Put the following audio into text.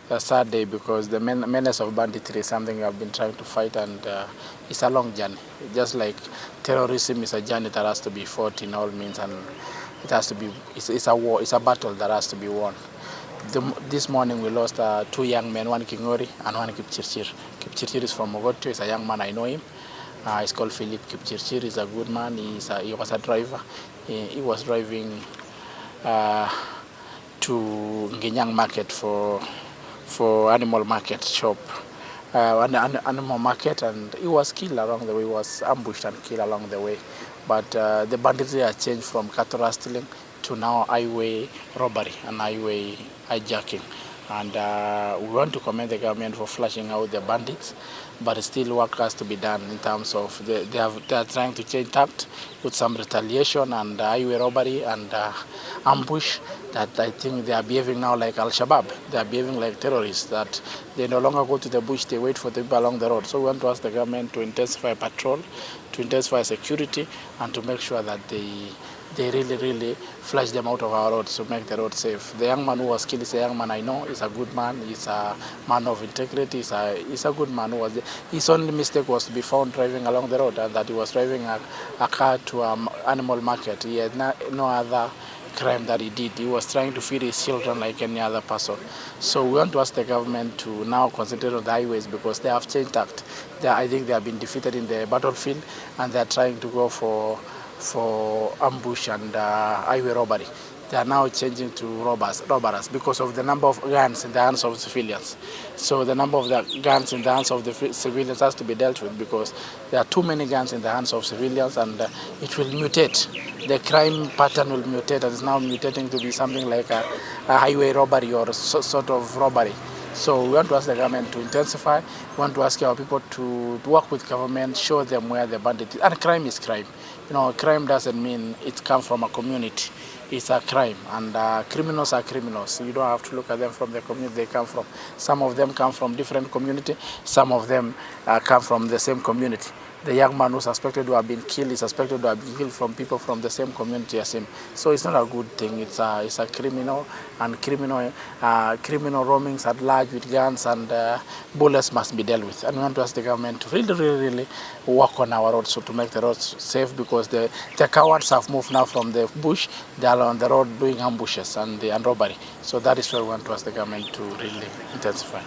a sad day because the menace of banditry is something I've been trying to fight, and it's a long journey. Just like terrorism is a journey that has to be fought in all means, and it has to be. It's a war. It's a battle that has to be won. This morning we lost two young men, one Kingori and one Kipchirchir. Kipchirchir is from Mogotio. He's a young man. I know him. He's called Philip. Kipchirchir is a good man. He was a driver. He was driving to Nginyang market for animal market shop, animal market, and he was killed along the way. He was ambushed and killed along the way. But the banditry has changed from cattle rustling to now highway robbery and highway hijacking. And we want to commend the government for flashing out the bandits, but still work has to be done in terms of they are trying to change tact with some retaliation and highway robbery and ambush. That I think they are behaving now like Al-Shabaab. They are behaving like terrorists, that they no longer go to the bush, they wait for the people along the road. So we want to ask the government to intensify patrol, to intensify security, and to make sure that they really flush them out of our roads to make the road safe. The young man who was killed is a young man I know. He's a good man. He's a man of integrity. He's a good man. His only mistake was to be found driving along the road, and that he was driving a car to an animal market. He had no other crime that he did. He was trying to feed his children like any other person. So we want to ask the government to now concentrate on the highways because they have changed tact. I think they have been defeated in the battlefield, and they are trying to go for ambush and highway robbery. They are now changing to robbers because of the number of guns in the hands of civilians. So the number of the guns in the hands of the civilians has to be dealt with because there are too many guns in the hands of civilians, and it will mutate. The crime pattern will mutate, and is now mutating to be something like a highway robbery or sort of robbery. So we want to ask the government to intensify. We want to ask our people to work with government, show them where the bandit is. And crime is crime. You know, crime doesn't mean it comes from a community. It's a crime, and criminals are criminals. You don't have to look at them from the community they come from. Some of them come from different community. Some of them come from the same community. The young man who's suspected to have been killed is suspected to have been killed from people from the same community as him. So it's not a good thing. It's a criminal, and criminal roamings at large with guns and bullets must be dealt with. And we want to ask the government to really work on our roads so to make the roads safe, because the cowards have moved now from the bush. They are on the road doing ambushes and robbery. So that is where we want to ask the government to really intensify.